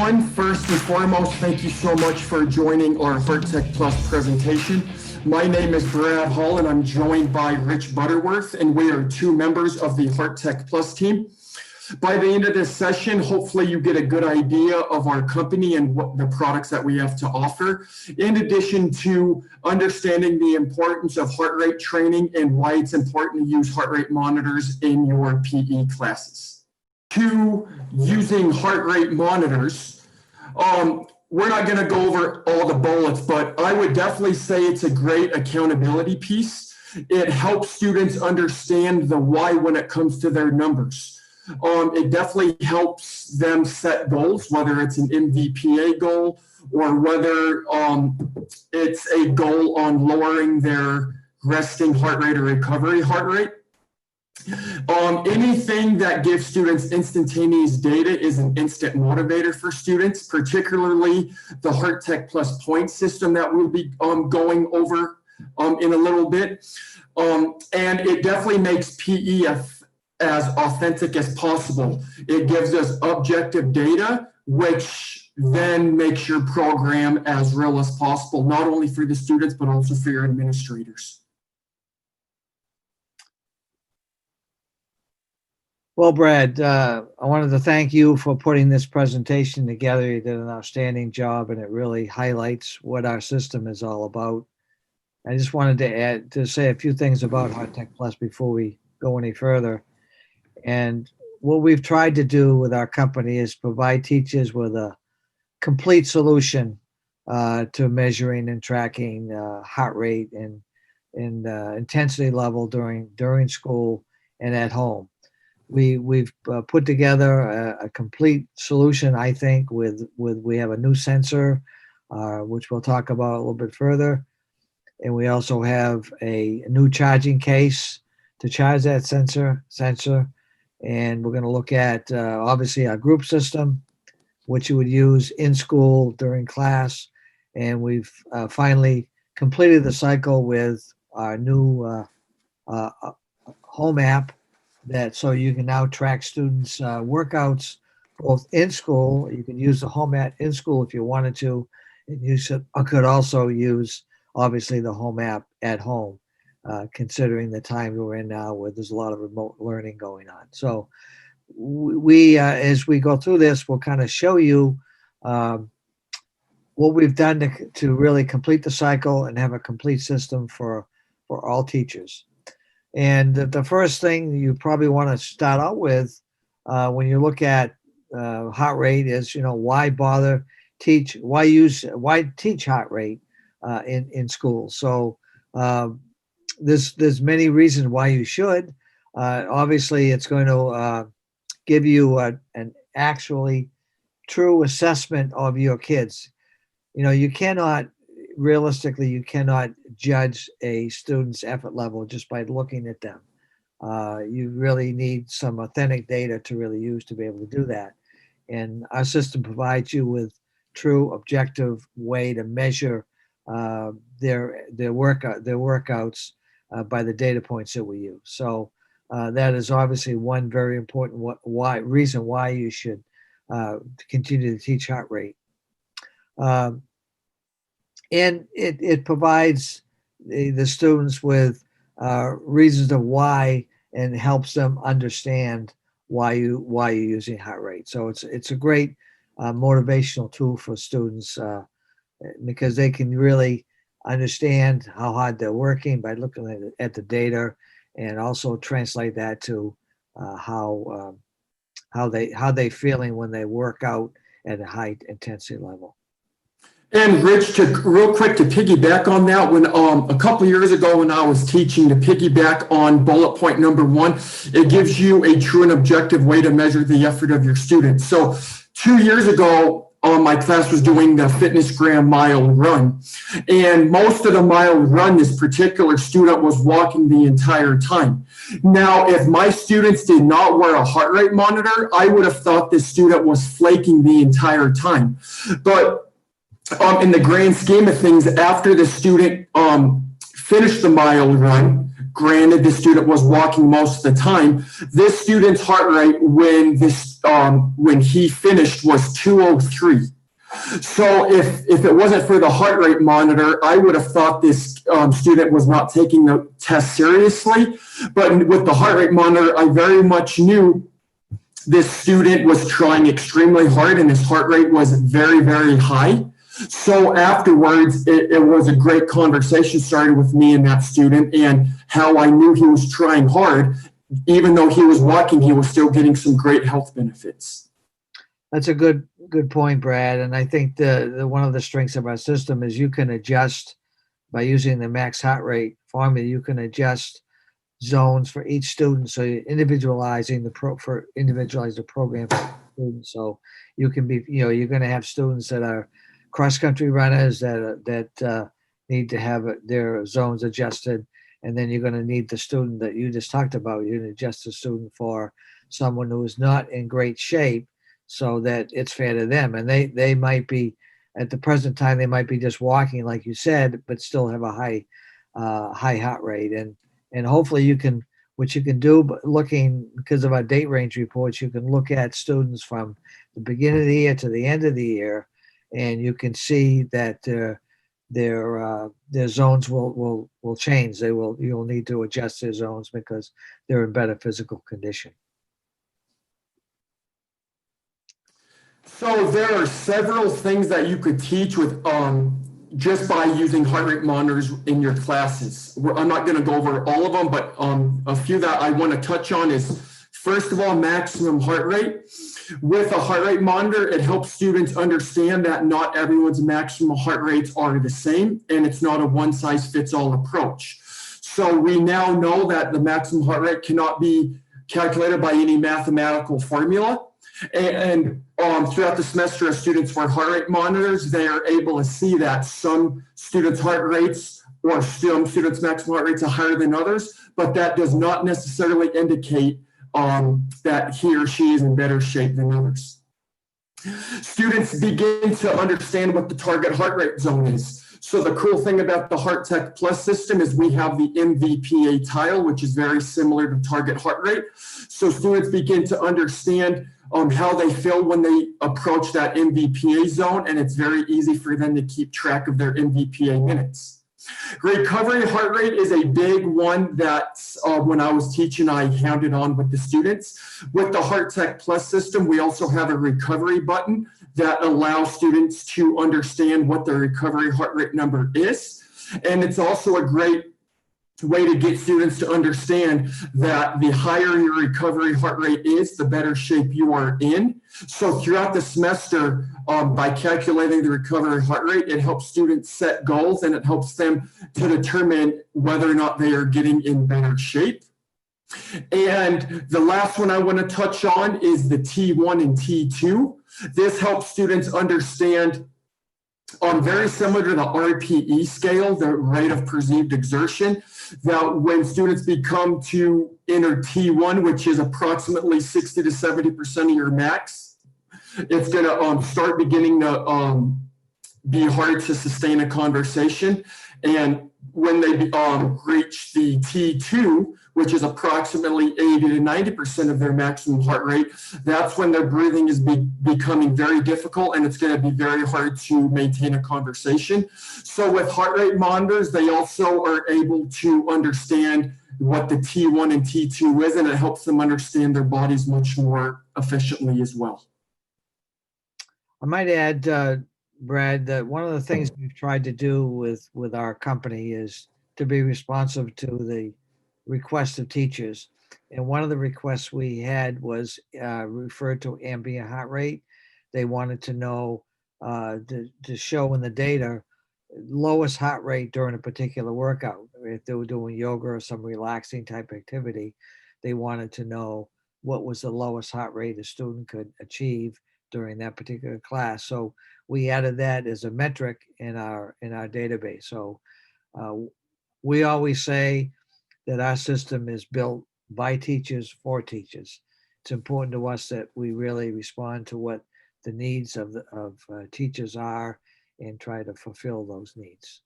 everyone. First and foremost, thank you so much for joining our HeartTech Plus presentation. My name is Brad Hall, and I'm joined by Rich Butterworth, and we are two members of the HeartTech Plus team. By the end of this session, hopefully you get a good idea of our company and what the products that we have to offer, in addition to understanding the importance of heart rate training and why it's important to use heart rate monitors in your PE classes. To using heart rate monitors, we're not going to go over all the bullets, but I would definitely say it's a great accountability piece. It helps students understand the why when it comes to their numbers. It definitely helps them set goals, whether it's an MVPA goal or whether it's a goal on lowering their resting heart rate or recovery heart rate. Anything that gives students instantaneous data is an instant motivator for students, particularly the HeartTech Plus point system that we'll be going over in a little bit. And it definitely makes PE as authentic as possible. It gives us objective data, which then makes your program as real as possible, not only for the students, but also for your administrators. Well, Brad, I wanted to thank you for putting this presentation together. You did an outstanding job, and it really highlights what our system is all about. I just wanted to say a few things about HeartTech Plus before we go any further. And what we've tried to do with our company is provide teachers with a complete solution to measuring and tracking heart rate and intensity level during school and at home. We've put together a complete solution, I think, we have a new sensor, which we'll talk about a little bit further. And we also have a new charging case to charge that sensor. And we're going to look at, obviously, our group system, which you would use in school during class. And we've finally completed the cycle with our new home app, so you can now track students' workouts both in school. You can use the home app in school if you wanted to, and you could also use, obviously, the home app at home, considering the time we're in now where there's a lot of remote learning going on. So we as we go through this, we'll kind of show you what we've done to really complete the cycle and have a complete system for all teachers. And the first thing you probably want to start out with when you look at heart rate is, why teach heart rate in school? So there's many reasons why you should. Obviously, it's going to give you an actually true assessment of your kids. Realistically, you cannot judge a student's effort level just by looking at them. You really need some authentic data to really use to be able to do that. And our system provides you with true objective way to measure their workouts by the data points that we use. So that is obviously one very important reason why you should continue to teach heart rate. And it provides the students with reasons of why, and helps them understand why you're using heart rate. So it's a great motivational tool for students because they can really understand how hard they're working by looking at the data, and also translate that to how they feeling when they work out at a high intensity level. And Rich, real quick to piggyback on that, when a couple of years ago when I was teaching, to piggyback on bullet point number 1, it gives you a true and objective way to measure the effort of your students. So 2 years ago, my class was doing the FitnessGram mile run, and most of the mile run, this particular student was walking the entire time. Now, if my students did not wear a heart rate monitor, I would have thought this student was flaking the entire time. But in the grand scheme of things, after the student finished the mile run, granted the student was walking most of the time, this student's heart rate when this when he finished was 203. So if it wasn't for the heart rate monitor, I would have thought this student was not taking the test seriously. But with the heart rate monitor, I very much knew this student was trying extremely hard and his heart rate was very, very high. So afterwards, it was a great conversation started with me and that student, and how I knew he was trying hard. Even though he was walking, he was still getting some great health benefits. That's a good point, Brad. And I think the one of the strengths of our system is you can adjust by using the max heart rate formula. You can adjust zones for each student, so you're individualizing the program for students. So you can be, you're going to have students that are cross-country runners that need to have their zones adjusted, and then you're going to need the student that you just talked about. You're going to adjust the student for someone who is not in great shape, so that it's fair to them. And they might be, at the present time, they might be just walking, like you said, but still have a high heart rate. And hopefully what you can do, but looking, because of our date range reports, you can look at students from the beginning of the year to the end of the year, and you can see that their zones will change. You'll need to adjust their zones because they're in better physical condition. So there are several things that you could teach with just by using heart rate monitors in your classes. I'm not going to go over all of them, but a few that I want to touch on is, first of all, maximum heart rate. With a heart rate monitor, it helps students understand that not everyone's maximum heart rates are the same, and it's not a one-size-fits-all approach. So we now know that the maximum heart rate cannot be calculated by any mathematical formula. And throughout the semester, as students wear heart rate monitors, they are able to see that some students' heart rates or some students' maximum heart rates are higher than others, but that does not necessarily indicate that he or she is in better shape than others. Students begin to understand what the target heart rate zone is. So the cool thing about the Heart Tech Plus system is we have the MVPA tile, which is very similar to target heart rate. So students begin to understand how they feel when they approach that MVPA zone, and it's very easy for them to keep track of their MVPA minutes. Recovery heart rate is a big one that when I was teaching, I hounded on with the students. With the Heart Tech Plus system, we also have a recovery button that allows students to understand what their recovery heart rate number is. And it's also a great way to get students to understand that the higher your recovery heart rate is, the better shape you are in. So throughout the semester, by calculating the recovery heart rate, it helps students set goals, and it helps them to determine whether or not they are getting in better shape. And the last one I want to touch on is the T1 and T2. This helps students understand, very similar to the RPE scale, the rate of perceived exertion, that when students become to enter T1, which is approximately 60 to 70% of your max, it's going to start beginning to be hard to sustain a conversation. And when they reach the T2, which is approximately 80 to 90% of their maximum heart rate, that's when their breathing is becoming very difficult, and it's going to be very hard to maintain a conversation. So with heart rate monitors, they also are able to understand what the T1 and T2 is, and it helps them understand their bodies much more efficiently as well. I might add, Brad, that one of the things we've tried to do with our company is to be responsive to the requests of teachers. And one of the requests we had was referred to ambient heart rate. They wanted to know, to show in the data, lowest heart rate during a particular workout. If they were doing yoga or some relaxing type activity, they wanted to know what was the lowest heart rate a student could achieve during that particular class. So we added that as a metric in our database. So we always say that our system is built by teachers for teachers. It's important to us that we really respond to what the needs of teachers are and try to fulfill those needs.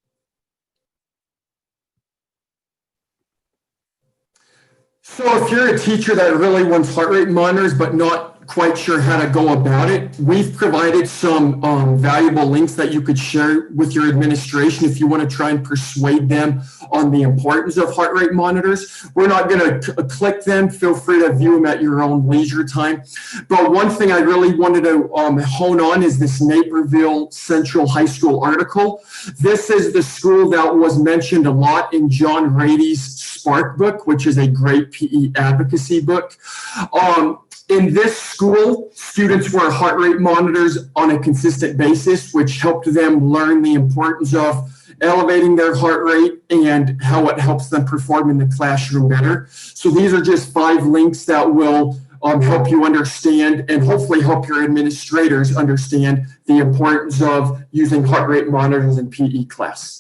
So if you're a teacher that really wants heart rate monitors but not quite sure how to go about it, we've provided some valuable links that you could share with your administration if you want to try and persuade them on the importance of heart rate monitors. We're not going to click them. Feel free to view them at your own leisure time. But one thing I really wanted to hone on is this Naperville Central High School article. This is the school that was mentioned a lot in John Rady's Spark book, which is a great PE advocacy book. In this school, students wear heart rate monitors on a consistent basis, which helped them learn the importance of elevating their heart rate and how it helps them perform in the classroom better. So these are just 5 links that will help you understand and hopefully help your administrators understand the importance of using heart rate monitors in PE class.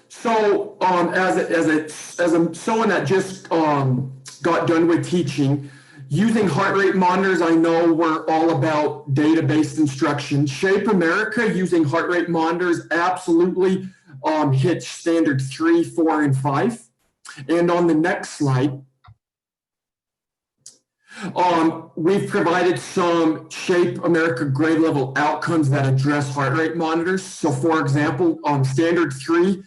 So as someone that just got done with teaching, using heart rate monitors, I know we're all about data-based instruction. Shape America using heart rate monitors absolutely hits standard 3, 4, and 5. And on the next slide, we've provided some Shape America grade level outcomes that address heart rate monitors. So for example, standard 3,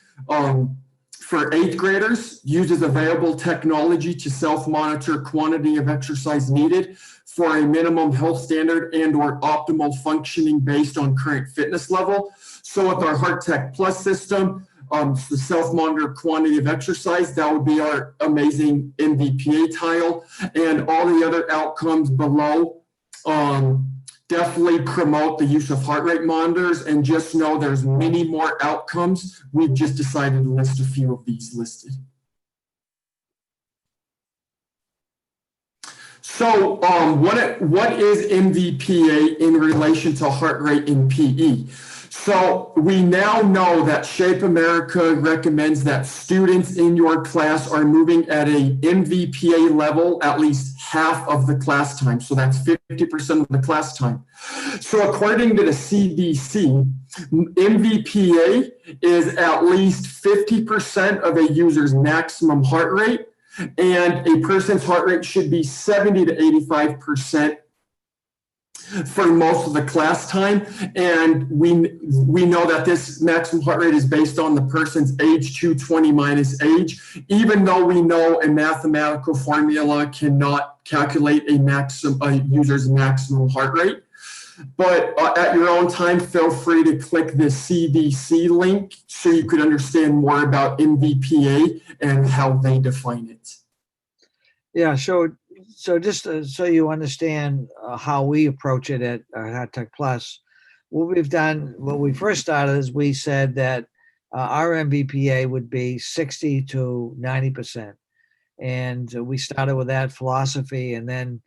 for 8th graders, uses available technology to self-monitor quantity of exercise needed for a minimum health standard and or optimal functioning based on current fitness level. So with our Heart Tech Plus system, the self-monitor quantity of exercise, that would be our amazing MVPA tile, and all the other outcomes below definitely promote the use of heart rate monitors, and just know there's many more outcomes. We've just decided to list a few of these listed. So what is MVPA in relation to heart rate in PE? So we now know that Shape America recommends that students in your class are moving at a MVPA level at least half of the class time. So that's 50% of the class time. So according to the CDC, MVPA is at least 50% of a user's maximum heart rate, and a person's heart rate should be 70 to 85% for most of the class time. And we know that this maximum heart rate is based on the person's age, 220 minus age, even though we know a mathematical formula cannot calculate a user's maximum heart rate. But at your own time, feel free to click the CDC link so you could understand more about MVPA and how they define it. Yeah, so just so you understand how we approach it at Heart Tech Plus, what we've done, when we first started, is we said that our MVPA would be 60 to 90%. And we started with that philosophy, and then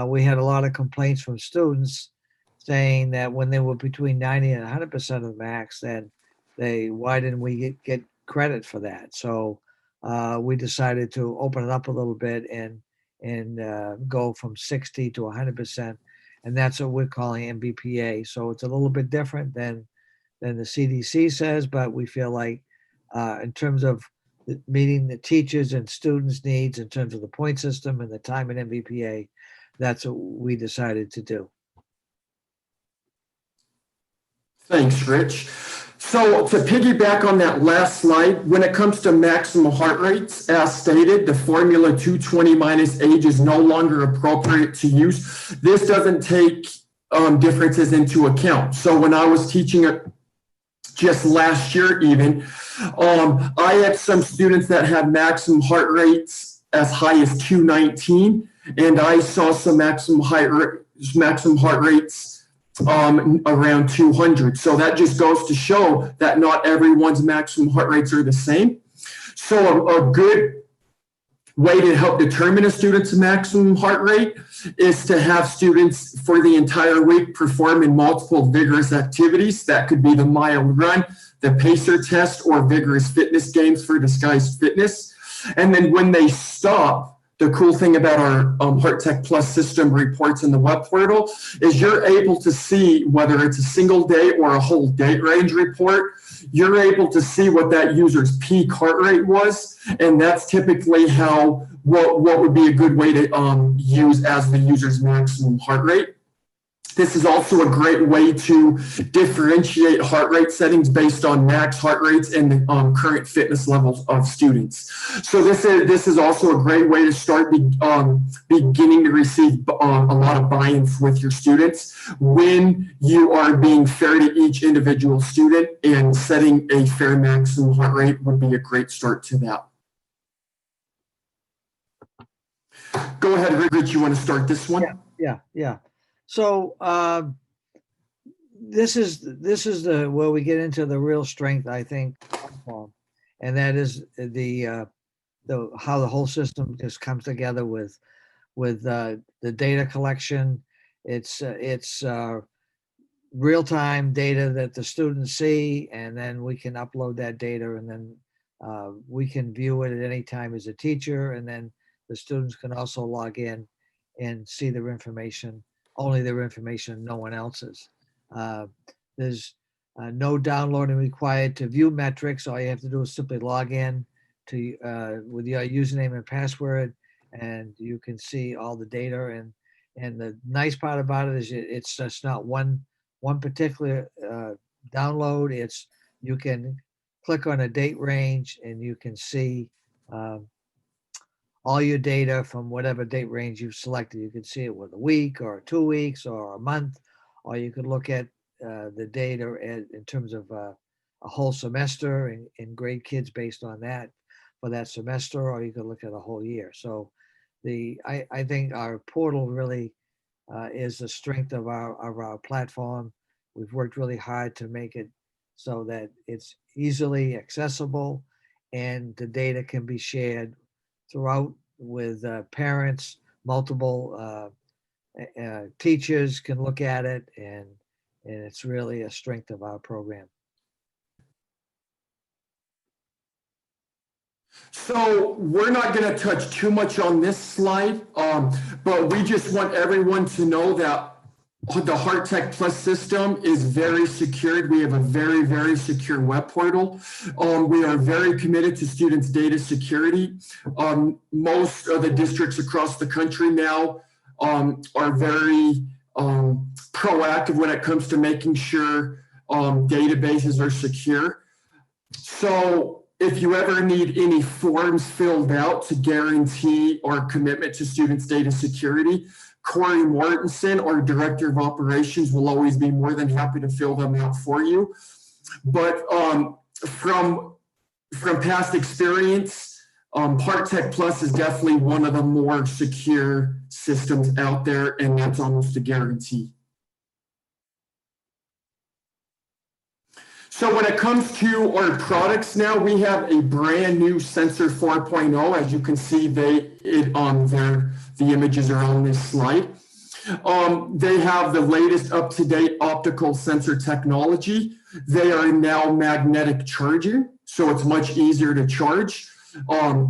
we had a lot of complaints from students saying that when they were between 90 and 100% of the max, then why didn't we get credit for that? So we decided to open it up a little bit and go from 60 to 100%, and that's what we're calling MVPA. So it's a little bit different than the CDC says, but we feel like in terms of meeting the teachers' and students' needs in terms of the point system and the time in MVPA, that's what we decided to do. Thanks, Rich. So to piggyback on that last slide, when it comes to maximum heart rates, as stated, the formula 220 minus age is no longer appropriate to use. This doesn't take differences into account. So when I was teaching it just last year even, I had some students that had maximum heart rates as high as 219, and I saw some maximum heart rates around 200. So that just goes to show that not everyone's maximum heart rates are the same. So a good way to help determine a student's maximum heart rate is to have students for the entire week perform in multiple vigorous activities. That could be the mile run, the pacer test, or vigorous fitness games for disguised fitness. And then when they stop, the cool thing about our HeartTech Plus system reports in the web portal is you're able to see whether it's a single day or a whole date range report. You're able to see what that user's peak heart rate was, and that's typically what would be a good way to use as the user's maximum heart rate. This is also a great way to differentiate heart rate settings based on max heart rates and the current fitness levels of students. So this is also a great way to start beginning to receive a lot of buy-in with your students when you are being fair to each individual student, and setting a fair maximum heart rate would be a great start to that. Go ahead, Rich, you want to start this one? Yeah. So this is the where we get into the real strength, I think, and that is the how the whole system just comes together with the data collection. It's real-time data that the students see, and then we can upload that data, and then we can view it at any time as a teacher, and then the students can also log in and see their information. Only their information, no one else's. There's no downloading required to view metrics. All you have to do is simply log in to with your username and password, and you can see all the data. And the nice part about it is it's just not one particular download. It's you can click on a date range and you can see all your data from whatever date range you've selected. You can see it with a week or 2 weeks or a month, or you could look at the data in terms of a whole semester and grade kids based on that for that semester, or you could look at a whole year. So I think our portal really is the strength of our platform. We've worked really hard to make it so that it's easily accessible and the data can be shared throughout with parents. Multiple teachers can look at it, and it's really a strength of our program. So we're not going to touch too much on this slide, but we just want everyone to know that the HeartTech Plus system is very secured. We have a very, very secure web portal. We are very committed to students' data security. Most of the districts across the country now are very proactive when it comes to making sure databases are secure. So if you ever need any forms filled out to guarantee our commitment to students' data security, Corey Mortensen, our Director of Operations, will always be more than happy to fill them out for you. But from past experience, HeartTech Plus is definitely one of the more secure systems out there, and that's almost a guarantee. So when it comes to our products now, we have a brand new Sensr 4.0. As you can see, the images are on this slide. They have the latest up-to-date optical sensor technology. They are now magnetic charging, so it's much easier to charge.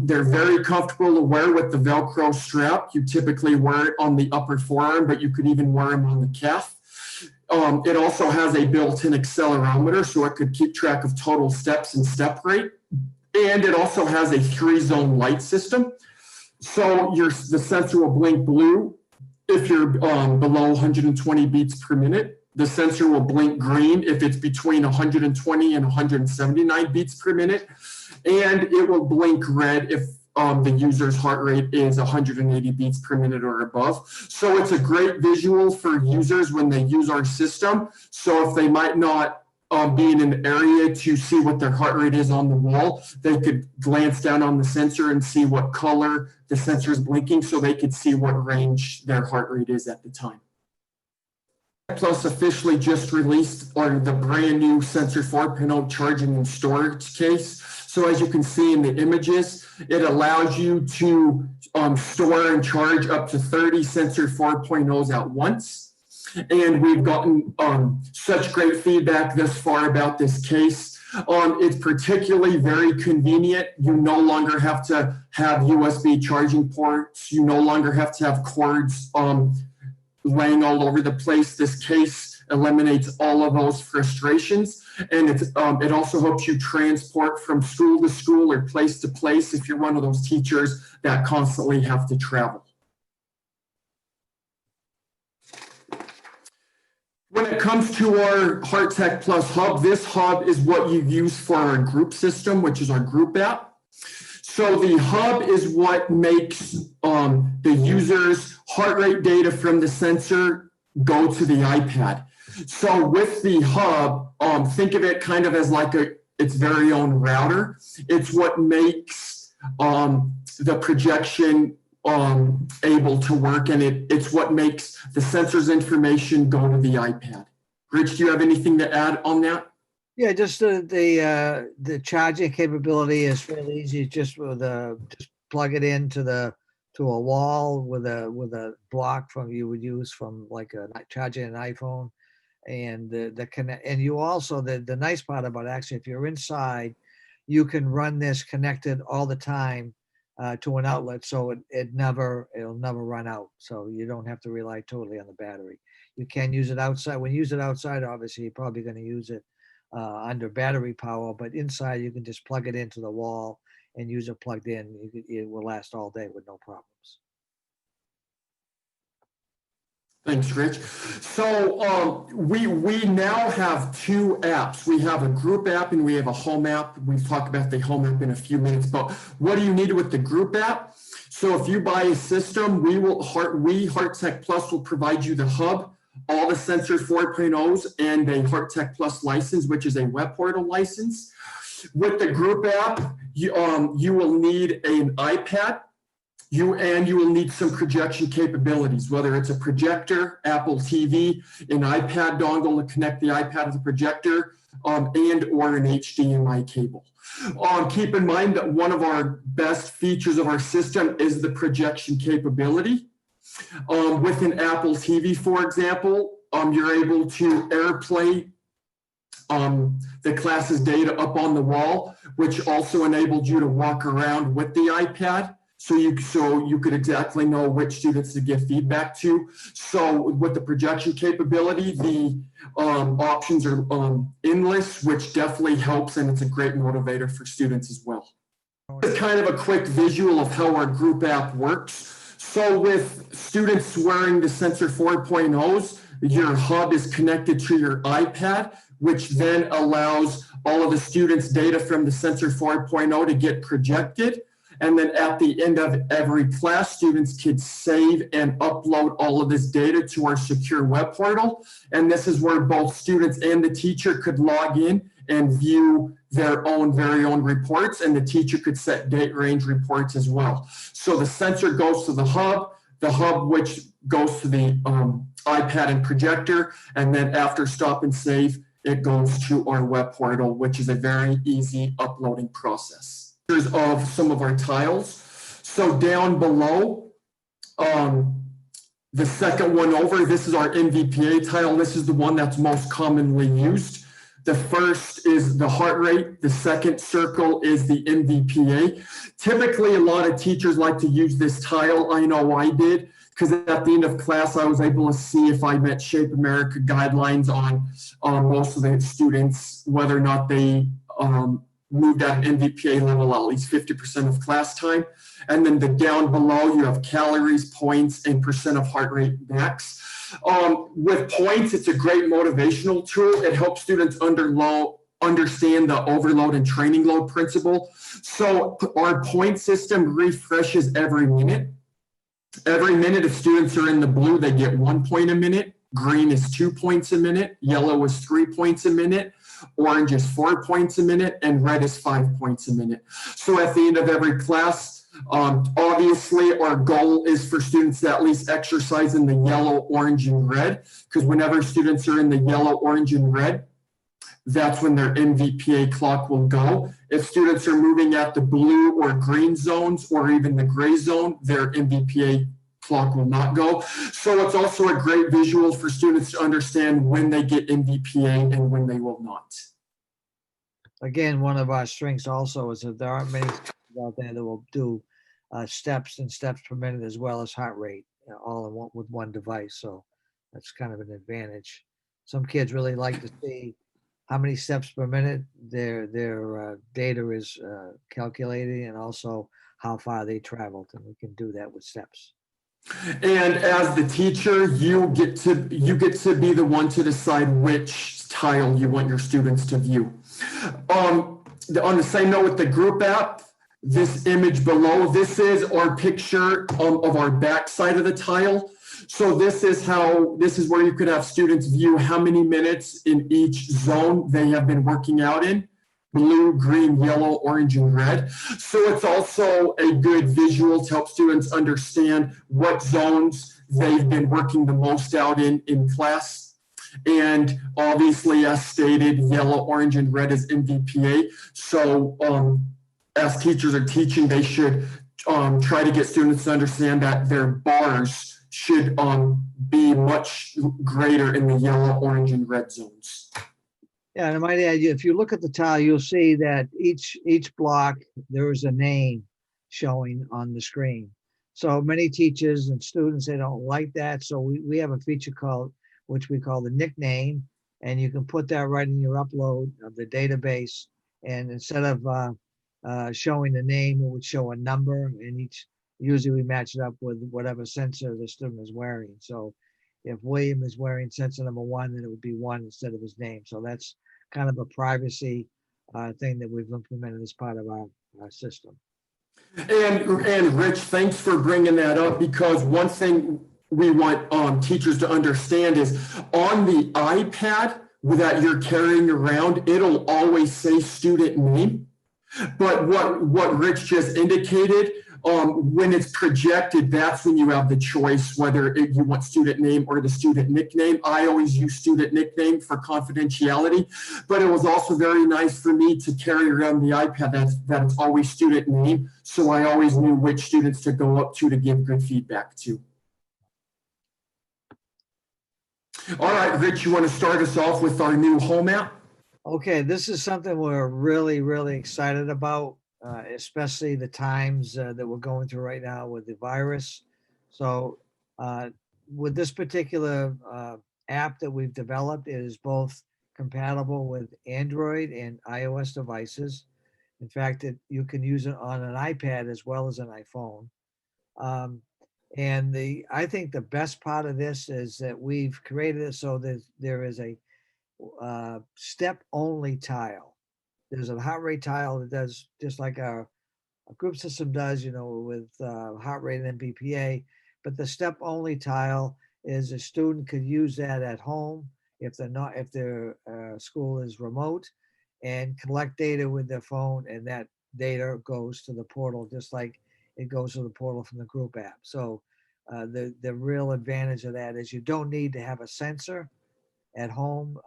They're very comfortable to wear with the Velcro strap. You typically wear it on the upper forearm, but you could even wear them on the calf. It also has a built-in accelerometer, so it could keep track of total steps and step rate. And it also has a 3-zone light system. So the sensor will blink blue if you're below 120 beats per minute. The sensor will blink green if it's between 120 and 179 beats per minute. And it will blink red if the user's heart rate is 180 beats per minute or above. So it's a great visual for users when they use our system. So if they might not be in an area to see what their heart rate is on the wall, they could glance down on the sensor and see what color the sensor is blinking, so they could see what range their heart rate is at the time. Plus officially just released the brand new Sensr 4.0 charging and storage case. So as you can see in the images, it allows you to store and charge up to 30 Sensr 4.0s at once. And we've gotten such great feedback thus far about this case. It's particularly very convenient. You no longer have to have USB charging ports. You no longer have to have cords laying all over the place. This case eliminates all of those frustrations, and it also helps you transport from school to school or place to place if you're one of those teachers that constantly have to travel. When it comes to our HeartTech Plus hub, this hub is what you use for our group system, which is our group app. So the hub is what makes the user's heart rate data from the sensor go to the iPad. So with the hub, think of it kind of as like its very own router. It's what makes the projection able to work, and it's what makes the sensor's information go to the iPad. Rich, do you have anything to add on that? Yeah, just the charging capability is fairly easy. Just just plug it into a wall with a block you would use from like charging an iPhone, and the connect. And you also the nice part about actually, if you're inside, you can run this connected all the time to an outlet, so it'll never run out. So you don't have to rely totally on the battery. You can use it outside. When you use it outside, obviously you're probably going to use it under battery power, but inside you can just plug it into the wall and use it plugged in. It will last all day with no problems. Thanks, Rich. So we now have two apps. We have a group app and we have a home app. We'll talk about the home app in a few minutes, but what do you need with the group app? So if you buy a system, HeartTech Plus will provide you the hub, all the Sensr 4.0s, and a HeartTech Plus license, which is a web portal license. With the group app, you will need an iPad. You will need some projection capabilities, whether it's a projector, Apple TV, an iPad dongle to connect the iPad to the projector, and or an HDMI cable. Keep in mind that one of our best features of our system is the projection capability. With an Apple TV, for example, you're able to AirPlay the class's data up on the wall, which also enabled you to walk around with the iPad. So you could exactly know which students to give feedback to. So with the projection capability, the options are endless, which definitely helps, and it's a great motivator for students as well. It's kind of a quick visual of how our group app works. So with students wearing the Sensr 4.0s, your hub is connected to your iPad, which then allows all of the students' data from the Sensr 4.0 to get projected. And then at the end of every class, students could save and upload all of this data to our secure web portal. And this is where both students and the teacher could log in and view their very own reports, and the teacher could set date range reports as well. So the sensor goes to the hub which goes to the iPad and projector, and then after stop and save, it goes to our web portal, which is a very easy uploading process. Of some of our tiles. So down below, the second one over, this is our MVPA tile. This is the one that's most commonly used. The first is the heart rate. The second circle is the MVPA. Typically, a lot of teachers like to use this tile. I know I did, because at the end of class, I was able to see if I met Shape America guidelines on most of the students, whether or not they moved at MVPA level at least 50% of class time. And then the down below, you have calories, points, and percent of heart rate max. With points, it's a great motivational tool. It helps students understand the overload and training load principle. So our point system refreshes every minute. Every minute, if students are in the blue, they get 1 point a minute. Green is 2 points a minute. Yellow is 3 points a minute. Orange is 4 points a minute, and red is 5 points a minute. So at the end of every class, obviously our goal is for students to at least exercise in the yellow, orange, and red, because whenever students are in the yellow, orange, and red, that's when their MVPA clock will go. If students are moving at the blue or green zones, or even the gray zone, their MVPA clock will not go. So it's also a great visual for students to understand when they get MVPA and when they will not. again, one of our strengths also is that there aren't many out there that will do steps and steps per minute as well as heart rate, all in one with one device. So that's kind of an advantage. Some kids really like to see how many steps per minute their data is calculating, and also how far they traveled, and we can do that with steps. And as the teacher, you get to be the one to decide which tile you want your students to view. On the same note with the group app, this image below, this is our picture of our back side of the tile. So this is where you could have students view how many minutes in each zone they have been working out in: blue, green, yellow, orange, and red. So it's also a good visual to help students understand what zones they've been working the most out in class. And obviously, as stated, yellow, orange, and red is MVPA. So as teachers are teaching, they should try to get students to understand that their bars should be much greater in the yellow, orange, and red zones. Yeah, and I might add, if you look at the tile, you'll see that each block, there is a name showing on the screen. So many teachers and students, they don't like that. So we have a feature which we call the nickname, and you can put that right in your upload of the database. And instead of showing the name, it would show a number, and usually we match it up with whatever sensor the student is wearing. So if William is wearing sensor number 1, then it would be 1 instead of his name. So that's kind of a privacy thing that we've implemented as part of our system. And Rich, thanks for bringing that up, because one thing we want teachers to understand is on the iPad that you're carrying around, it'll always say student name. But what Rich just indicated, when it's projected, that's when you have the choice whether you want student name or the student nickname. I always use student nickname for confidentiality, but it was also very nice for me to carry around the iPad that it's always student name, so I always knew which students to go up to give good feedback to. All right, Rich, you want to start us off with our new home app? Okay, this is something we're really, really excited about, especially the times that we're going through right now with the virus. So with this particular app that we've developed, it is both compatible with Android and iOS devices. In fact, you can use it on an iPad as well as an iPhone. And I think the best part of this is that we've created it so that there is a step only tile. There's a heart rate tile that does just like a group system does, with heart rate and MVPA. But the step only tile is a student could use that at home if their school is remote, and collect data with their phone, and that data goes to the portal just like it goes to the portal from the group app. So the real advantage of that is you don't need to have a sensor at home.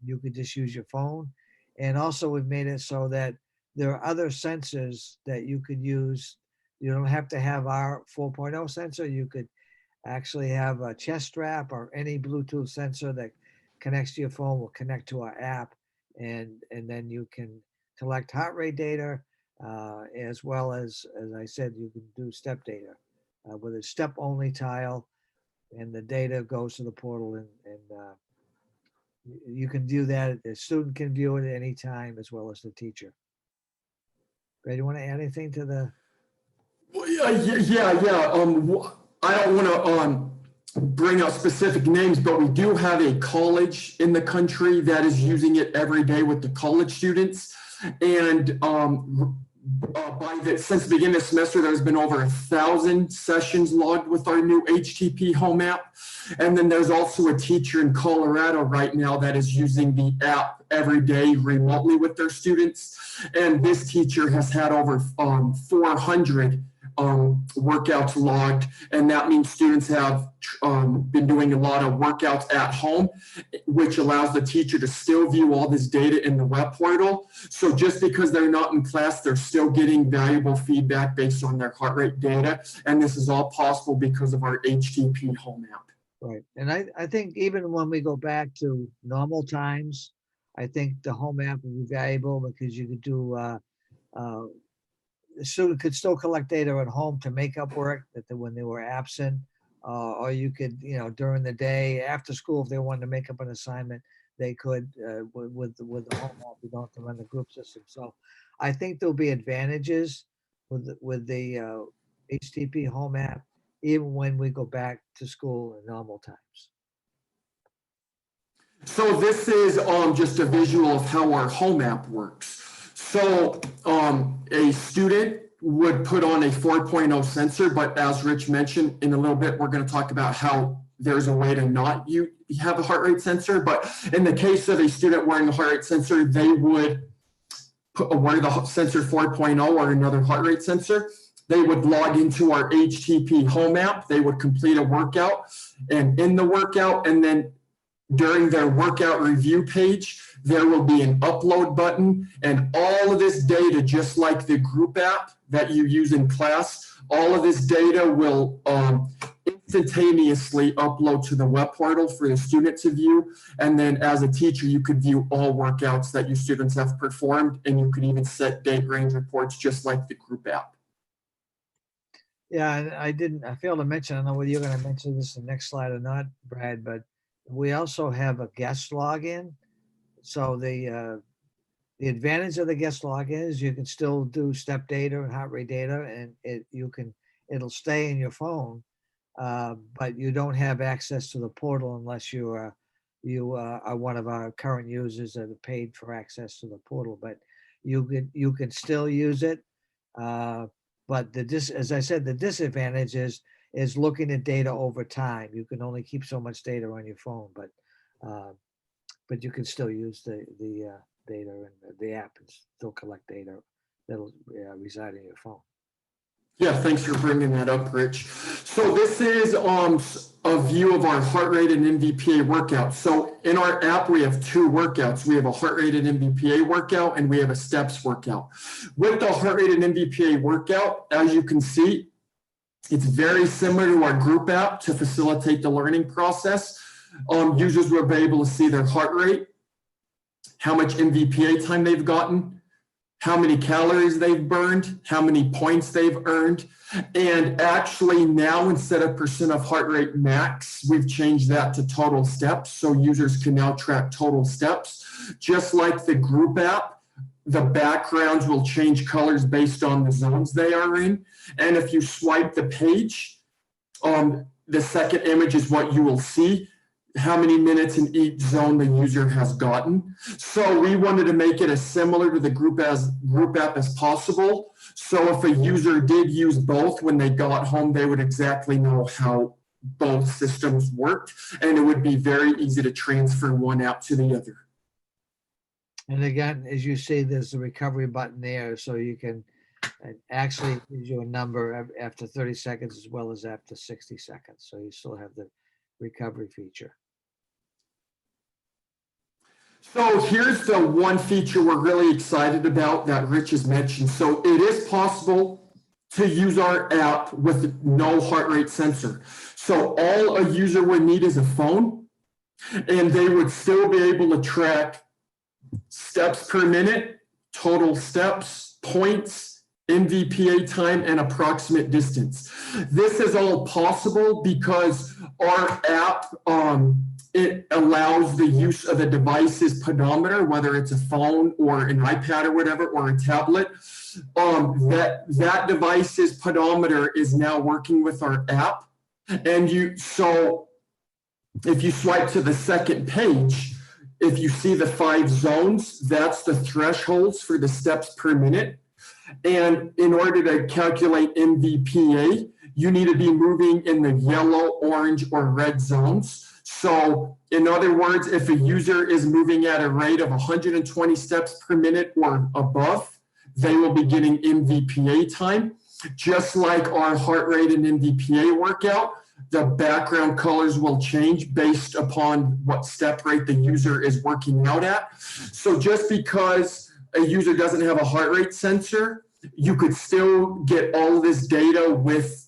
You could just use your phone. And also we've made it so that there are other sensors that you could use. You don't have to have our 4.0 sensor. You could actually have a chest strap or any Bluetooth sensor that connects to your phone will connect to our app. And then you can collect heart rate data, as well as I said, you can do step data with a step only tile, and the data goes to the portal, and you can view that. The student can view it at any time, as well as the teacher. Ray, do you want to add anything to the? Yeah. I don't want to bring out specific names, but we do have a college in the country that is using it every day with the college students. And since the beginning of the semester, there's been over 1,000 sessions logged with our new HTP HOME App. And then there's also a teacher in Colorado right now that is using the app every day remotely with their students. And this teacher has had over 400 workouts logged, and that means students have been doing a lot of workouts at home, which allows the teacher to still view all this data in the web portal. So just because they're not in class, they're still getting valuable feedback based on their heart rate data, and this is all possible because of our HTP HOME App. Right, and I think even when we go back to normal times, I think the home app would be valuable because you could do, the student could still collect data at home to make up work when they were absent. Or you could, during the day after school, if they wanted to make up an assignment, they could with the home app. You don't have to run the group system. So I think there'll be advantages with the HTP Home App, even when we go back to school in normal times. So this is just a visual of how our home app works. So a student would put on a 4.0 sensor, but as Rich mentioned, in a little bit, we're going to talk about how there's a way to not have a heart rate sensor. But in the case of a student wearing a heart rate sensor, they would wear the sensor 4.0 or another heart rate sensor. They would log into our HTP Home App. They would complete a workout, and in the workout, and then during their workout review page, there will be an upload button, and all of this data, just like the group app that you use in class, all of this data will instantaneously upload to the web portal for the student to view. And then as a teacher, you could view all workouts that your students have performed, and you could even set date range reports just like the group app. Yeah, and I failed to mention, I don't know whether you're going to mention this in the next slide or not, Brad, but we also have a guest login. So the advantage of the guest login is you can still do step data and heart rate data, and it'll stay in your phone, but you don't have access to the portal unless you are one of our current users that have paid for access to the portal. But you can still use it. But as I said, the disadvantage is looking at data over time. You can only keep so much data on your phone, but you can still use the data, and the app and still collect data that'll reside in your phone. Yeah, thanks for bringing that up, Rich. So this is a view of our heart rate and MVPA workout. So in our app, we have two workouts. We have a heart rate and MVPA workout, and we have a steps workout. With the heart rate and MVPA workout, as you can see, it's very similar to our group app to facilitate the learning process. Users will be able to see their heart rate, how much MVPA time they've gotten, how many calories they've burned, how many points they've earned. And actually now, instead of percent of heart rate max, we've changed that to total steps. So users can now track total steps. Just like the group app, the backgrounds will change colors based on the zones they are in. And if you swipe the page, the second image is what you will see, how many minutes in each zone the user has gotten. So we wanted to make it as similar to the group app as possible. So if a user did use both when they got home, they would exactly know how both systems worked, and it would be very easy to transfer one app to the other. And again, as you see, there's a recovery button there, so you can actually gives you a number after 30 seconds as well as after 60 seconds. So you still have the recovery feature. So here's the one feature we're really excited about that Rich has mentioned. So it is possible to use our app with no heart rate sensor. So all a user would need is a phone, and they would still be able to track steps per minute, total steps, points, MVPA time, and approximate distance. This is all possible because our app, it allows the use of the device's pedometer, whether it's a phone or an iPad or whatever, or a tablet. That device's pedometer is now working with our app. And so if you swipe to the second page, if you see the 5 zones, that's the thresholds for the steps per minute. And in order to calculate MVPA, you need to be moving in the yellow, orange, or red zones. So in other words, if a user is moving at a rate of 120 steps per minute or above, they will be getting MVPA time. Just like our heart rate and MVPA workout, the background colors will change based upon what step rate the user is working out at. So just because a user doesn't have a heart rate sensor, you could still get all of this data with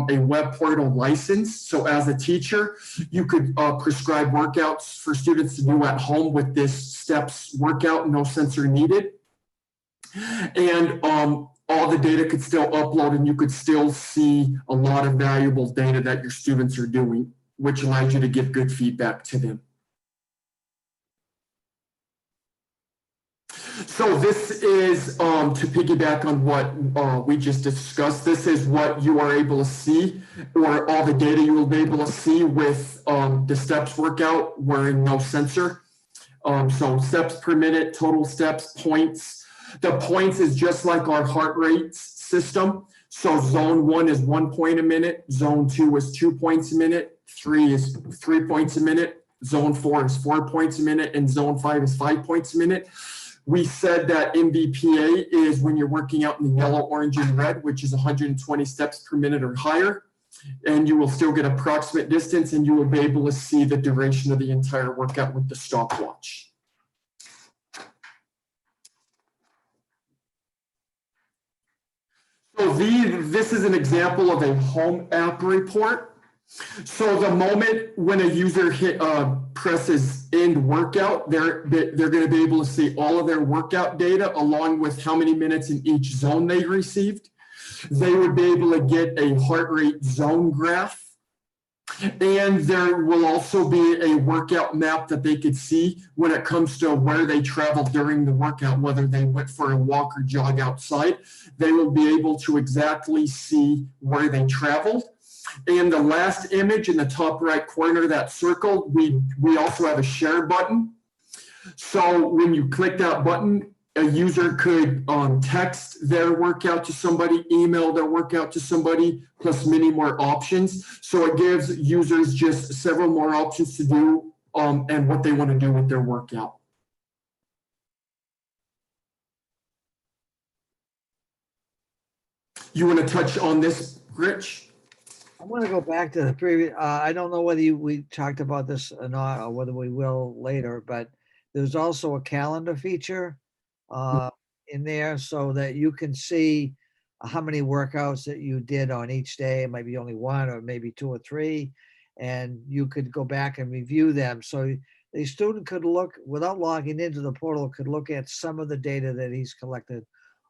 a web portal license. So as a teacher, you could prescribe workouts for students to do at home with this steps workout, no sensor needed. And all the data could still upload and you could still see a lot of valuable data that your students are doing, which allows you to give good feedback to them. So this is, to piggyback on what we just discussed, this is what you are able to see, or all the data you will be able to see with the steps workout wearing no sensor. So steps per minute, total steps, points. The points is just like our heart rate system. So zone 1 is 1 point a minute, zone 2 is 2 points a minute, 3 is 3 points a minute, zone 4 is 4 points a minute, and zone 5 is 5 points a minute. We said that MVPA is when you're working out in the yellow, orange, and red, which is 120 steps per minute or higher. And you will still get approximate distance, and you will be able to see the duration of the entire workout with the stopwatch. So this is an example of a home app report. So the moment when a user presses end workout, they're going to be able to see all of their workout data along with how many minutes in each zone they received. They would be able to get a heart rate zone graph. And there will also be a workout map that they could see when it comes to where they traveled during the workout, whether they went for a walk or jog outside. They will be able to exactly see where they traveled. And the last image in the top right corner, that circle, we also have a share button. So when you click that button, a user could text their workout to somebody, email their workout to somebody, plus many more options. So it gives users just several more options to do and what they want to do with their workout. You want to touch on this, Rich? I want to go back to the previous, I don't know whether we talked about this or not, or whether we will later, but there's also a calendar feature in there so that you can see how many workouts that you did on each day. It might be only one or maybe 2 or 3, and you could go back and review them. So the student could look, without logging into the portal, could look at some of the data that he's collected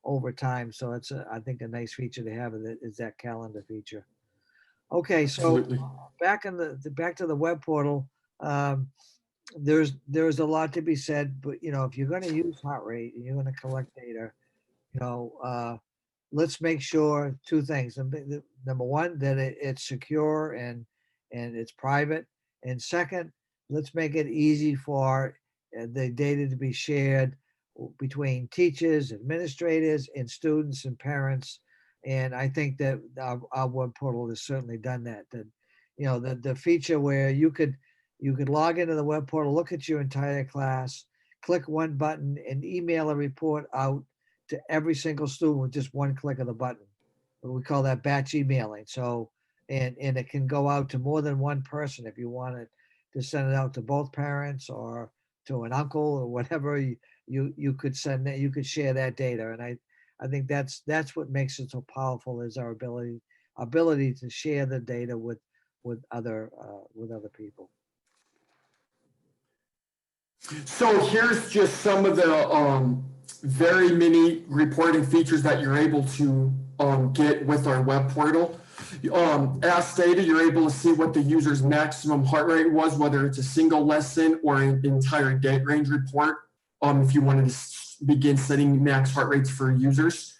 over time. So it's, I think, a nice feature to have is that calendar feature. Okay, so Absolutely. back to the web portal. There's a lot to be said, but if you're going to use heart rate and you're going to collect data, let's make sure 2 things. Number 1, that it's secure and it's private, and second, let's make it easy for the data to be shared between teachers, administrators, and students and parents. And I think that our web portal has certainly done that. The feature where you could log into the web portal, look at your entire class, click one button, and email a report out to every single student with just one click of the button. We call that batch emailing. So, and it can go out to more than one person if you wanted to send it out to both parents or to an uncle or whatever. You could send that. You could share that data, and I think that's what makes it so powerful, is our ability to share the data with other people. So here's just some of the very many reporting features that you're able to get with our web portal. As stated, you're able to see what the user's maximum heart rate was, whether it's a single lesson or an entire date range report. If you wanted to begin setting max heart rates for users.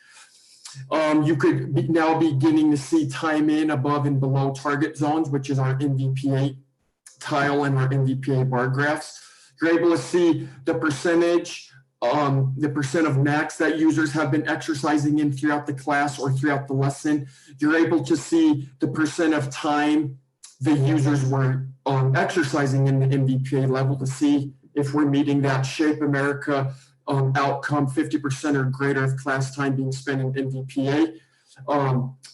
You could now beginning to see time in, above, and below target zones, which is our MVPA tile and our MVPA bar graphs. You're able to see the percentage, the percent of max that users have been exercising in throughout the class or throughout the lesson. You're able to see the percent of time the users were exercising in the MVPA level to see if we're meeting that Shape America outcome, 50% or greater of class time being spent in MVPA.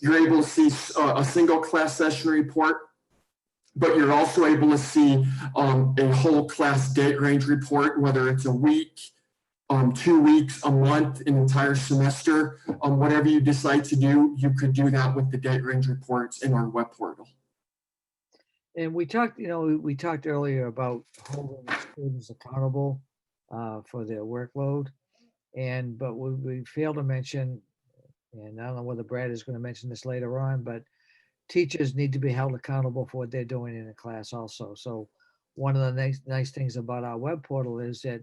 You're able to see a single class session report, but you're also able to see a whole class date range report, whether it's a week, 2 weeks, a month, an entire semester, whatever you decide to do, you could do that with the date range reports in our web portal. And we talked, we talked earlier about holding students accountable for their workload. But we failed to mention, and I don't know whether Brad is going to mention this later on, but teachers need to be held accountable for what they're doing in a class also. So one of the nice things about our web portal is that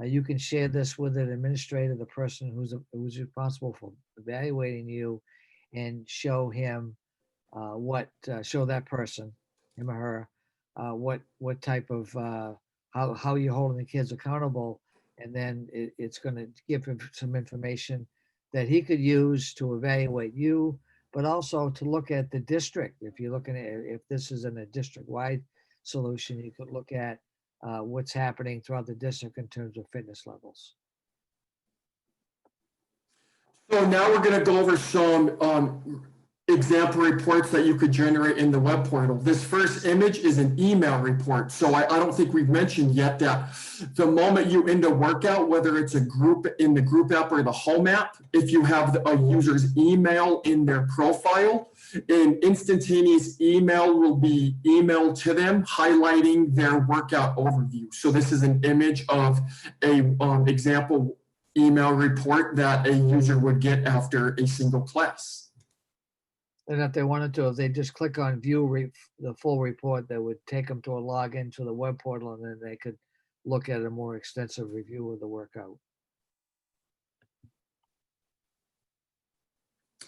you can share this with an administrator, the person who's responsible for evaluating you, and show him show that person, him or her, what type of how you're holding the kids accountable, and then it's going to give him some information that he could use to evaluate you, but also to look at the district. If you're looking at if this is in a district-wide solution, you could look at what's happening throughout the district in terms of fitness levels. So now we're going to go over some example reports that you could generate in the web portal. This first image is an email report. So I don't think we've mentioned yet that the moment you end a workout, whether it's a group in the group app or the home app, if you have a user's email in their profile, an instantaneous email will be emailed to them highlighting their workout overview. So this is an image of a example email report that a user would get after a single class. And if they wanted to, if they just click on view the full report, that would take them to a login to the web portal, and then they could look at a more extensive review of the workout.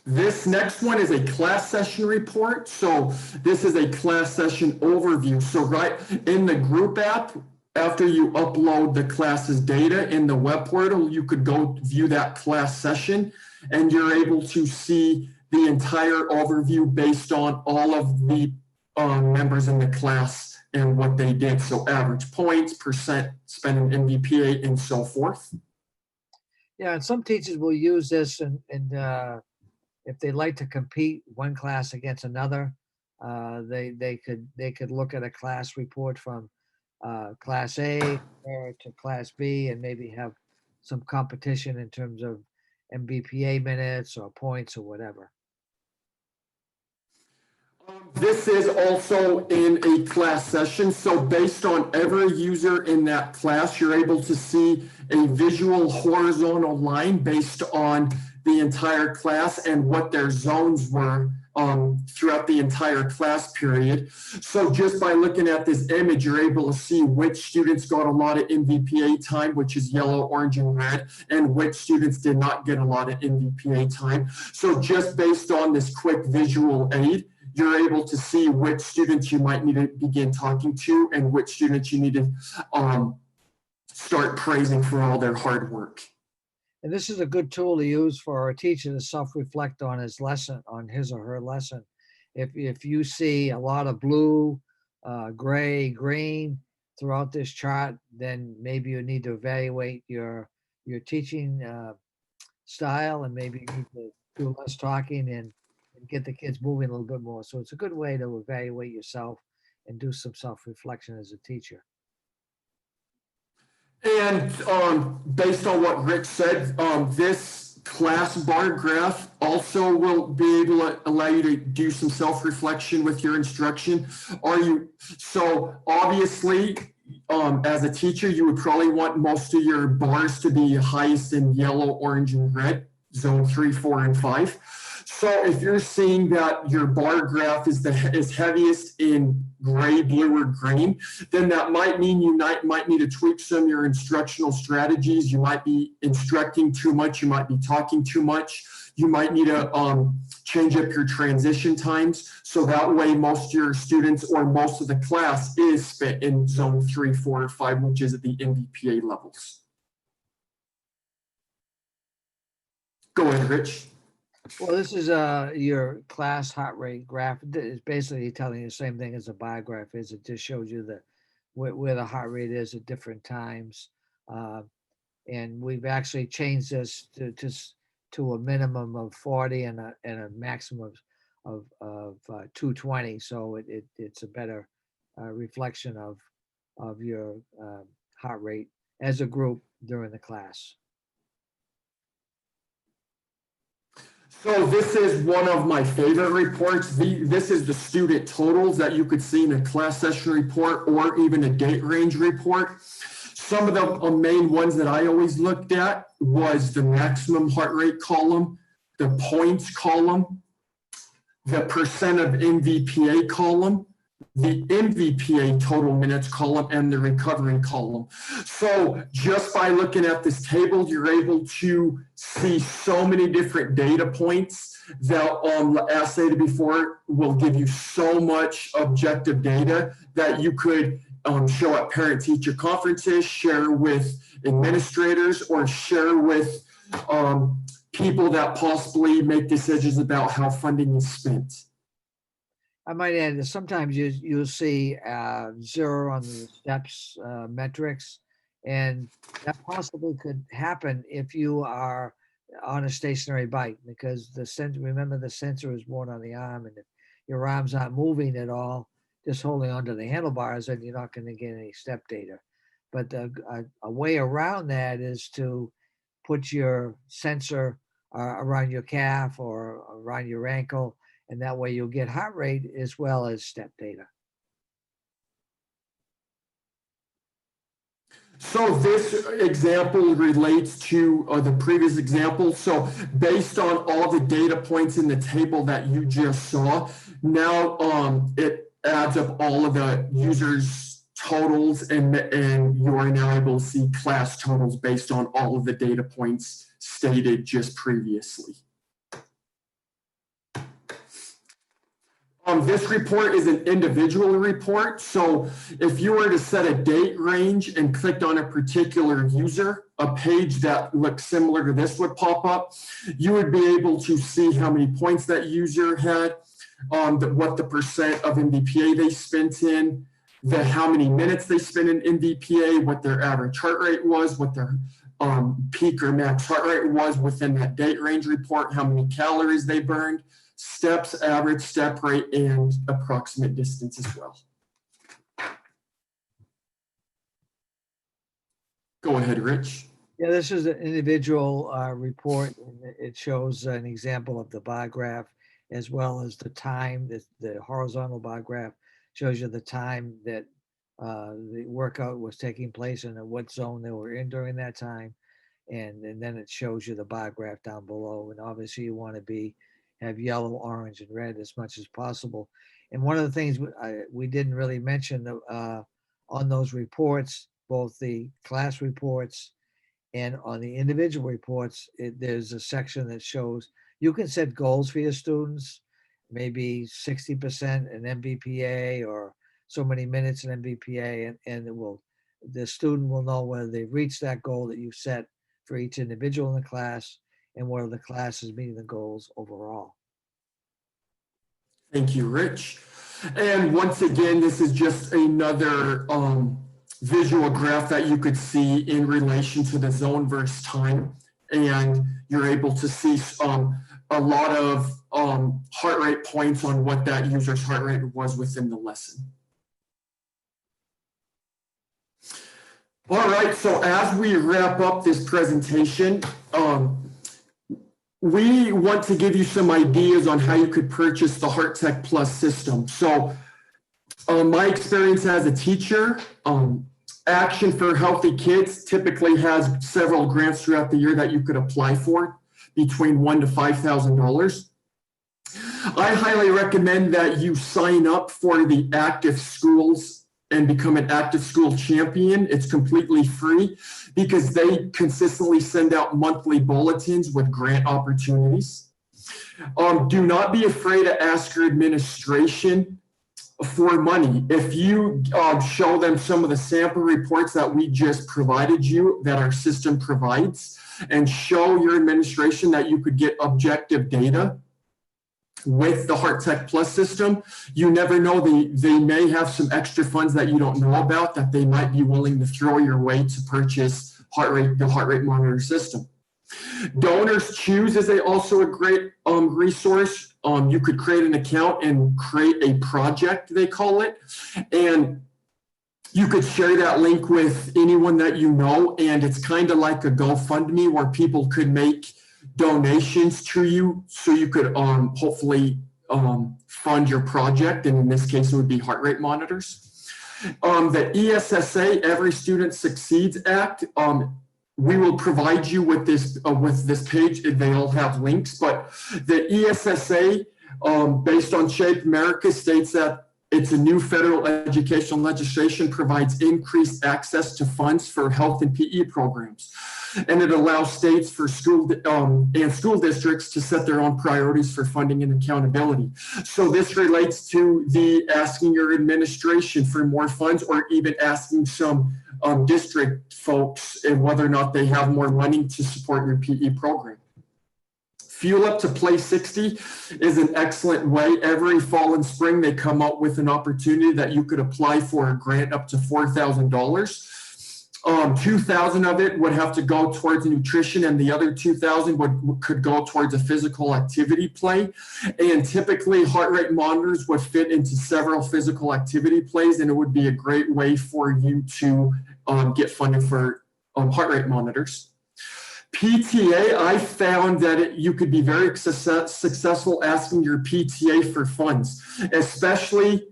This next one is a class session report. So this is a class session overview. So right in the group app, after you upload the class's data in the web portal, you could go view that class session, and you're able to see the entire overview based on all of the members in the class and what they did. So average points, percent spent in MVPA, and so forth. Yeah, and some teachers will use this, and if they like to compete one class against another, they could look at a class report from class A to class B, and maybe have some competition in terms of MVPA minutes or points or whatever. This is also in a class session. So based on every user in that class, you're able to see a visual horizontal line based on the entire class and what their zones were throughout the entire class period. So just by looking at this image, you're able to see which students got a lot of MVPA time, which is yellow, orange, and red, and which students did not get a lot of MVPA time. So just based on this quick visual aid, you're able to see which students you might need to begin talking to and which students you need to start praising for all their hard work. And this is a good tool to use for a teacher to self-reflect on his lesson, on his or her lesson. If you see a lot of blue, gray, green throughout this chart, then maybe you need to evaluate your teaching style, and maybe you need to do less talking and get the kids moving a little bit more. So it's a good way to evaluate yourself and do some self-reflection as a teacher. And based on what Rich said, this class bar graph also will be able to allow you to do some self-reflection with your instruction. So obviously, as a teacher, you would probably want most of your bars to be highest in yellow, orange, and red, zone 3, 4, and 5. So if you're seeing that your bar graph is heaviest in gray, blue, or green, then that might mean you might need to tweak some of your instructional strategies. You might be instructing too much. You might be talking too much. You might need to change up your transition times. So that way most of your students or most of the class is spent in zone 3, 4, or 5, which is at the MVPA levels. Go ahead, Rich. Well, this is your class heart rate graph. It's basically telling you the same thing as a bar graph is. It just shows you where the heart rate is at different times. And we've actually changed this to a minimum of 40 and a maximum of 220. So it's a better reflection of your heart rate as a group during the class. So this is one of my favorite reports. This is the student totals that you could see in a class session report or even a date range report. Some of the main ones that I always looked at was the maximum heart rate column, the points column, the percent of MVPA column, the MVPA total minutes column, and the recovery column. So just by looking at this table, you're able to see so many different data points that, as stated before, will give you so much objective data that you could show at parent-teacher conferences, share with administrators, or share with people that possibly make decisions about how funding is spent. I might add that sometimes you'll see 0 on the steps metrics, and that possibly could happen if you are on a stationary bike, because remember the sensor is worn on the arm, and if your arm's not moving at all, just holding onto the handlebars, then you're not going to get any step data. But a way around that is to put your sensor around your calf or around your ankle, and that way you'll get heart rate as well as step data. So this example relates to the previous example. So based on all the data points in the table that you just saw, now it adds up all of the users' totals, and you are now able to see class totals based on all of the data points stated just previously. This report is an individual report. So if you were to set a date range and clicked on a particular user, a page that looks similar to this would pop up. You would be able to see how many points that user had, what the percent of MVPA they spent in, how many minutes they spent in MVPA, what their average heart rate was, what their peak or max heart rate was within that date range report, how many calories they burned, steps, average step rate, and approximate distance as well. Go ahead, Rich. Yeah, this is an individual report, and it shows an example of the bar graph as well as the time. The horizontal bar graph shows you the time that the workout was taking place and in what zone they were in during that time. And then it shows you the bar graph down below. And obviously you want to have yellow, orange, and red as much as possible. And one of the things we didn't really mention on those reports, both the class reports and on the individual reports, there's a section that shows you can set goals for your students, maybe 60% in MVPA or so many minutes in MVPA, and the student will know whether they've reached that goal that you set for each individual in the class, and whether the class is meeting the goals overall. Thank you, Rich. And once again, this is just another visual graph that you could see in relation to the zone versus time. And you're able to see a lot of heart rate points on what that user's heart rate was within the lesson. All right, so as we wrap up this presentation, we want to give you some ideas on how you could purchase the HeartTech Plus system. So my experience as a teacher, Action for Healthy Kids typically has several grants throughout the year that you could apply for, between $1,000 to $5,000. I highly recommend that you sign up for the Active Schools and become an Active School Champion. It's completely free because they consistently send out monthly bulletins with grant opportunities. Do not be afraid to ask your administration for money. If you show them some of the sample reports that we just provided you, that our system provides, and show your administration that you could get objective data with the HeartTech Plus system, you never know, they may have some extra funds that you don't know about that they might be willing to throw your way to purchase the heart rate monitor system. Donors Choose is also a great resource. You could create an account and create a project, they call it. And You could share that link with anyone that you know, and it's kind of like a GoFundMe where people could make donations to you, so you could hopefully fund your project. And in this case, it would be heart rate monitors. The ESSA, Every Student Succeeds Act. We will provide you with this page. They all have links, but the ESSA, based on Shape America, states that it's a new federal educational legislation, provides increased access to funds for health and PE programs. And it allows states for and school districts to set their own priorities for funding and accountability. So this relates to the asking your administration for more funds, or even asking some district folks and whether or not they have more money to support your PE program. Fuel Up to Play 60 is an excellent way. Every fall and spring, they come out with an opportunity that you could apply for a grant up to $4,000. 2,000 of it would have to go towards nutrition, and the other 2,000 could go towards a physical activity play. And typically, heart rate monitors would fit into several physical activity plays, and it would be a great way for you to get funded for heart rate monitors. PTA, I found that you could be very successful asking your PTA for funds, especially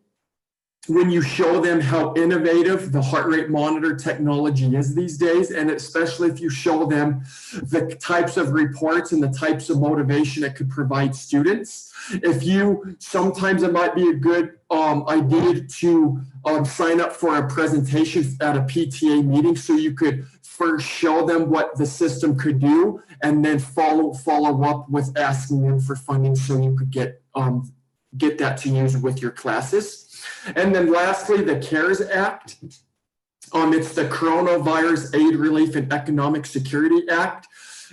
when you show them how innovative the heart rate monitor technology is these days, and especially if you show them the types of reports and the types of motivation it could provide students. Sometimes it might be a good idea to sign up for a presentation at a PTA meeting, so you could first show them what the system could do, and then follow up with asking them for funding so you could get that to use with your classes. And then lastly, the CARES Act. It's the Coronavirus Aid, Relief, and Economic Security Act.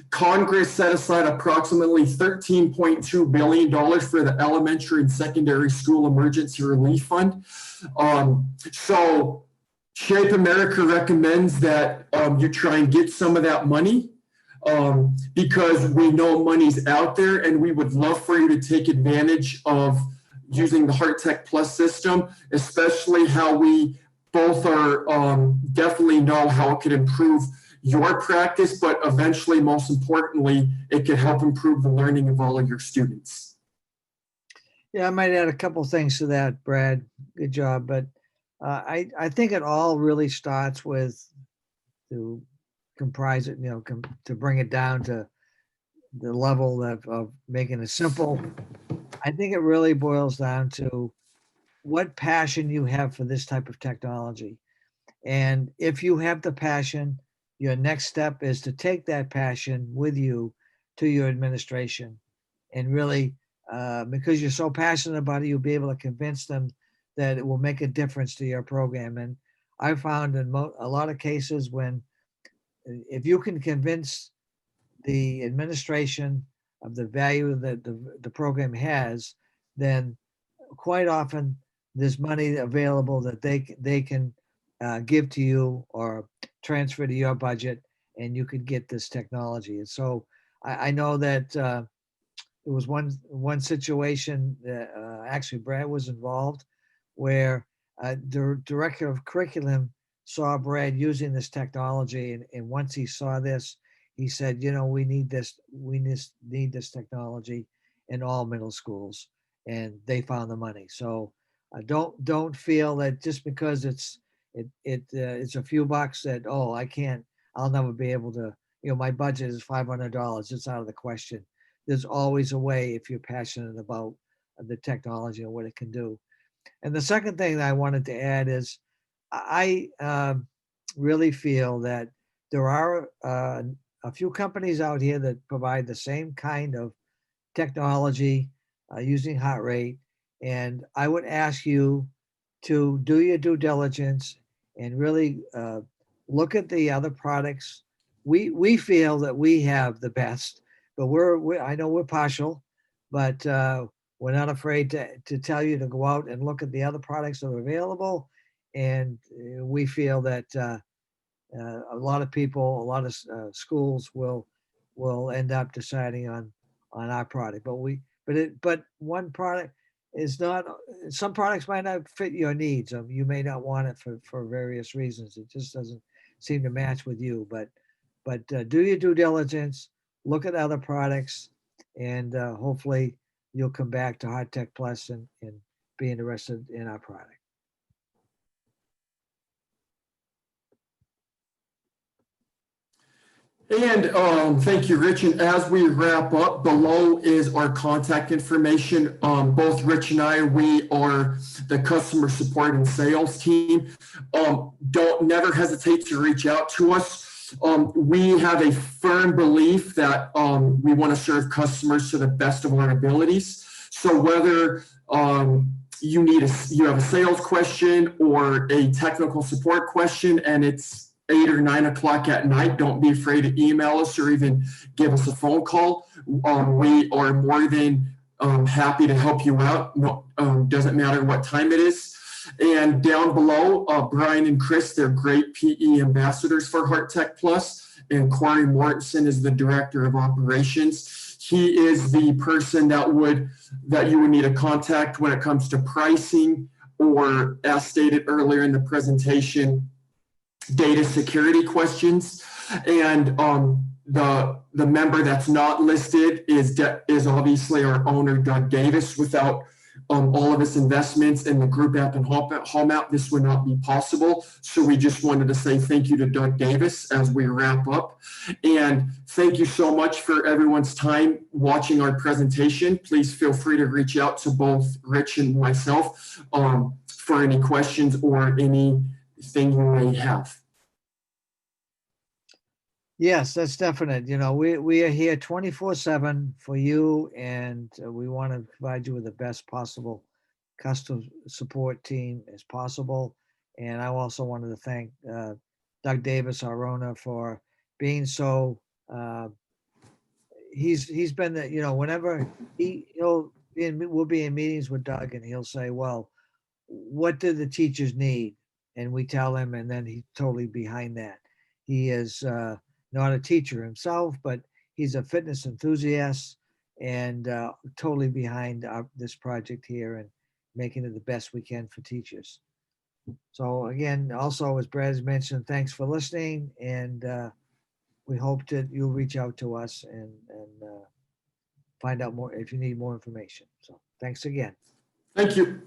Congress set aside approximately $13.2 billion for the Elementary and Secondary School Emergency Relief Fund. So Shape America recommends that you try and get some of that money, because we know money's out there, and we would love for you to take advantage of using the Heart Tech Plus system, especially how we both are definitely know how it could improve your practice, but eventually, most importantly, it could help improve the learning of all of your students. Yeah, I might add a couple things to that, Brad. Good job. But I think it all really starts with, to comprise it, to bring it down to the level of making it simple. I think it really boils down to what passion you have for this type of technology. And if you have the passion, your next step is to take that passion with you to your administration. And really, because you're so passionate about it, you'll be able to convince them that it will make a difference to your program. And I found in a lot of cases, if you can convince the administration of the value that the program has, then quite often there's money available that they can give to you or transfer to your budget, and you could get this technology. And so I know that there was one situation that actually Brad was involved, where the director of curriculum saw Brad using this technology, and once he saw this, he said, we need this technology in all middle schools, and they found the money. So don't feel that just because it's a few bucks that, I'll never be able to, my budget is $500. It's out of the question. There's always a way if you're passionate about the technology and what it can do. And the second thing that I wanted to add is I really feel that there are a few companies out here that provide the same kind of technology using heart rate. And I would ask you to do your due diligence and really look at the other products. We feel that we have the best, but I know we're partial, but we're not afraid to tell you to go out and look at the other products that are available. And we feel that a lot of people, a lot of schools will end up deciding on our product. But one product, is not, some products might not fit your needs. You may not want it for various reasons. It just doesn't seem to match with you, but do your due diligence, look at other products, and hopefully you'll come back to Hardtech Plus and be interested in our product. And thank you, Rich. And as we wrap up, below is our contact information. Both Rich and I, we are the customer support and sales team. Don't never hesitate to reach out to us. We have a firm belief that we want to serve customers to the best of our abilities. So whether you have a sales question or a technical support question, and it's 8 or 9 o'clock at night, don't be afraid to email us or even give us a phone call. We are more than happy to help you out. No, doesn't matter what time it is. And down below, Brian and Chris, they're great PE ambassadors for Hardtech Plus, and Corey Mortensen is the director of operations. He is the person that you would need to contact when it comes to pricing, or as stated earlier in the presentation, data security questions. And the member that's not listed is obviously our owner, Doug Davis. Without all of his investments in the group app and home app, this would not be possible. So we just wanted to say thank you to Doug Davis as we wrap up. And thank you so much for everyone's time watching our presentation. Please feel free to reach out to both Rich and myself for any questions or anything you may have. Yes, that's definite. You know, we are here 24/7 for you, and we want to provide you with the best possible customer support team as possible. And I also wanted to thank Doug Davis, our owner, for being so. He's been the, you know, whenever we'll be in meetings with Doug, and he'll say, well, what do the teachers need? And we tell him, and then he's totally behind that. He is not a teacher himself, but he's a fitness enthusiast, and totally behind this project here and making it the best we can for teachers. So again, also, as Brad has mentioned, thanks for listening, and we hope that you'll reach out to us and find out more if you need more information. So thanks again. Thank you.